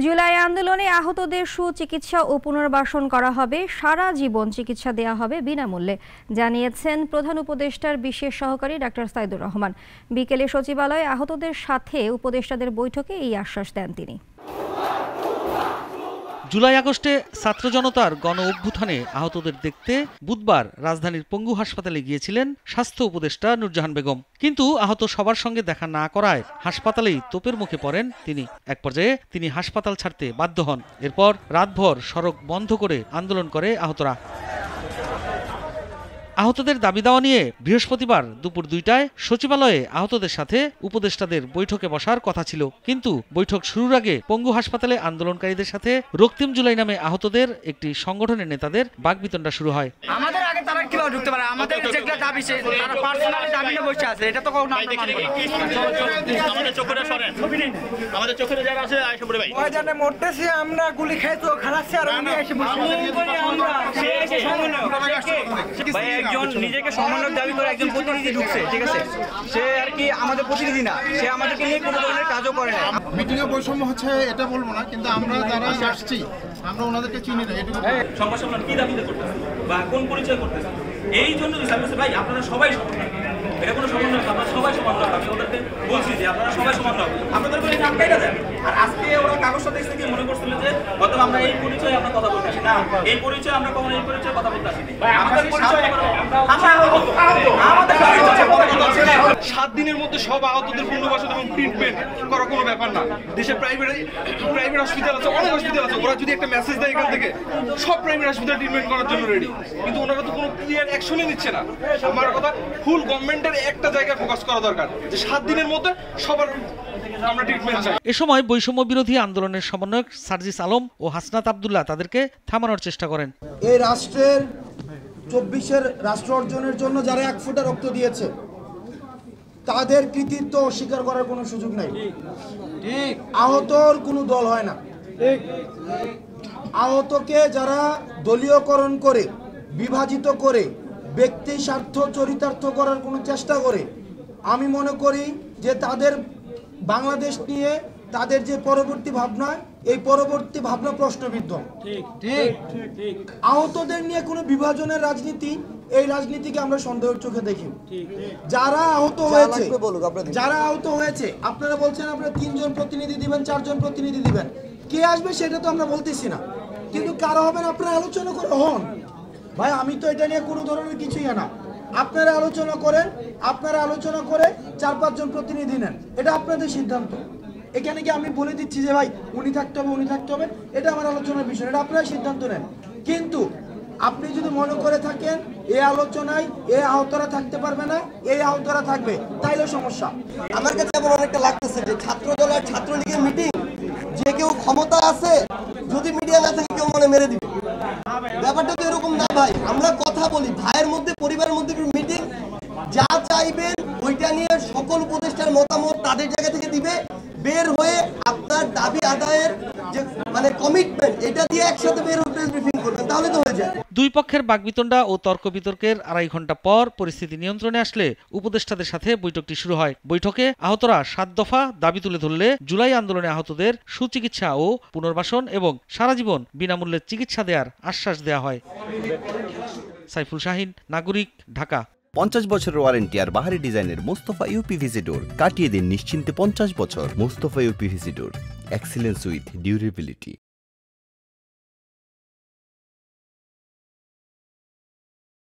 জুলাই আন্দোলনে আহতদের সুচিকিৎসা ও পুনর্বাসন করা হবে, সারা জীবন চিকিৎসা দেওয়া হবে বিনামূল্যে, জানিয়েছেন প্রধান উপদেষ্টার বিশেষ সহকারী ডাক্তার সাইদুর রহমান। বিকেলে সচিবালয়ে আহতদের সাথে উপদেষ্টাদের বৈঠকে এই আশ্বাস দেন তিনি। জুলাই আগস্টে ছাত্র জনতার গণ অভ্যুত্থানে আহতদের দেখতে বুধবার রাজধানীর পঙ্গু হাসপাতালে গিয়েছিলেন স্বাস্থ্য উপদেষ্টা নূরজাহান বেগম। কিন্তু আহত সবার সঙ্গে দেখা না করায় হাসপাতালেই তোপের মুখে পড়েন তিনি। এক পর্যায়ে তিনি হাসপাতাল ছাড়তে বাধ্য হন। এরপর রাতভর সড়ক বন্ধ করে আন্দোলন করে আহতরা। আহতদের দাবি দেওয়া নিয়ে বৃহস্পতিবার দুপুর 2টায় সচিবালয়ে আহতদের সাথে উপদেষ্টাদের বৈঠকে বসার কথা ছিল, কিন্তু বৈঠক শুরুর আগে পঙ্গু হাসপাতালে আন্দোলনকারীদের সাথে রক্তিম জুলাই নামে আহতদের একটি সংগঠনের নেতাদের বাকবিতণ্ডা শুরু হয়। আমাদের আগে তারা কিভাবে ঢুকতে পারে? আমাদের যেটা দাবি সে তারা পার্সোনাল দাবি নিয়ে বসে আছে, এটা তো কোনো আমাদের চোখে সরেন, আমাদের চোখে যারা আছে আয়শা বড় ভাই ওই জানে মরতেছে, আমরা গুলি খাই তো খালাচ্ছে আর উনি এসে বসে আমরা সে এসে সমন্বয় একজন নিজেকে সমন্বয় দাবি করে একজন প্রতিনিধি ঢুকছে, ঠিক আছে, সে আর কি আমাদের প্রতিনিধি না, সে আমাদেরকে নিয়ে কোনো ধরনের কাজও করে না। মিটিং এ বৈষম্য হচ্ছে এটা বলবো না, কিন্তু আমরা যারা আসছি আমরা ওনাদেরকে চিনি না। এটুকু সংবাদ সম্মেলন কি দাবিতে করতেছে বা কোন পরিচয় করতেছে, এই জন্য ভাই আপনারা সবাই সমান, এটা কোনো সমান নয়, আপনারা সবাই সমান নয়। আমি ওদেরকে বলছি যে আপনারা সবাই সমান নয়, আপনাদের কোনো নামটাই না দেন। আর আজকে ওরা কাগজটা দেখতে গিয়ে মনে করছিল যে হয়তো আমরা এই পরিচয়ে আমরা কথা বলতে আসি না, এই পরিচয় আমরা কখনো এই পরিচয়ে কথা বলতে আসিনি। 7 দিনের মধ্যে সব আহতদের পুনর্বাসন এবং ট্রিটমেন্ট করার কোনো ব্যাপার না। দেশে প্রাইভেট হসপিটাল আছে, অনেক হসপিটাল আছে, ওরা যদি একটা মেসেজ দেয় এখান থেকে সব প্রাইভেট হসপিটাল ট্রিটমেন্ট করার জন্য রেডি, কিন্তু ওনারা তো কোনো ক্লিয়ার অ্যাকশনই নিচ্ছে না। আমার কথা ফুল গভর্নমেন্টের একটা জায়গায় ফোকাস করা দরকার যে 7 দিনের মধ্যে সবার আমরা ট্রিটমেন্ট চাই। এ সময় বৈষম্য বিরোধী আন্দোলনের সমন্বয়ক সার্জিস আলম ও হাসনাত আব্দুল্লাহ তাদেরকে থামানোর চেষ্টা করেন। এই রাষ্ট্রের 24-এর রাষ্ট্র অর্জনের জন্য যারা 1 ফোঁটা রক্ত দিয়েছে তাদের কৃতিত্ব অস্বীকার করার কোনো সুযোগ নাই। আহতর কোনো দল হয় না। আহতকে যারা দলীয়করণ করে, বিভাজিত করে, ব্যক্তি স্বার্থ চরিতার্থ করার কোনো চেষ্টা করে, আমি মনে করি যে তাদের বাংলাদেশ নিয়ে তাদের যে পরবর্তী ভাবনা, এই পরবর্তী ভাবনা প্রশ্নবিদ্ধ। আহতদের নিয়ে কোনো বিভাজনের রাজনীতি, এই রাজনীতিকে আমরা সন্দেহের চোখে দেখি। যারা আহত হয়েছে আপনারা বলছেন আপনারা 3 জন প্রতিনিধি দিবেন, 4 জন প্রতিনিধি দিবেন, কে আসবে সেটা তো আমরা বলতেছি না, কিন্তু কারা হবেন আপনারা আলোচনা করে হন। ভাই আমি তো এটা নিয়ে কোনো ধরনের কিছুই না, আপনারা আলোচনা করেন, আপনারা আলোচনা করে 4-5 জন প্রতিনিধি নেন, এটা আপনাদের সিদ্ধান্ত। এখানে কি আমি বলে দিচ্ছি যে ভাই উনি থাকতে হবে উনি থাকতে হবে, এটা আমার আলোচনার বিষয়, এটা আপনারা সিদ্ধান্ত নেন। কিন্তু আপনি যদি মনে করে থাকেন এই আলোচনায় এই আহতরা থাকতে পারবে না, এই আহতরা থাকবে, তাইলে সমস্যা। আমার কাছে আবার অনেকটা লাগতেছে যে ছাত্রদল আর ছাত্রলীগের মিটিং, যে কেউ ক্ষমতা আছে যদি মিডিয়া না থাকে কেউ মনে মেরে দিবে, ব্যাপারটা তো এরকম না ভাই। আমরা কথা বলি ভাইয়ের মধ্যে, পরিবারের মধ্যে মিটিং, যা চাইবেন ওইটা নিয়ে সকল উপদেষ্টার মতামত তাদের জায়গা থেকে দিবে, বের হয়ে আপনার দাবি আদায়ের যে কমিটমেন্ট এটা দিয়ে একসাথে বের হয়ে প্রেস ব্রিফিং করবেন, তাহলে তো হয়ে যায়। দুই পক্ষের বাকবিতণ্ডা ও তর্ক বিতর্কের 2.5 ঘন্টা পর পরিস্থিতি নিয়ন্ত্রণে আসলে উপদেষ্টাদের সাথে বৈঠকটি শুরু হয়। বৈঠকে আহতরা 7 দফা দাবি তুলে ধরলে জুলাই আন্দোলনে আহতদের সুচিকিৎসা ও পুনর্বাসন এবং সারা জীবন বিনামূল্যে চিকিৎসা দেওয়ার আশ্বাস দেওয়া হয়। সাইফুল শাহিন, নাগরিক, ঢাকা। 50 বছরের ওয়ারেন্টি আর বাহারি ডিজাইনের মোস্তফা ইউপিভিসি ডোর, কাটিয়ে দিন নিশ্চিন্তে 50 বছর। Mostafa uPVC door, excellence with durability.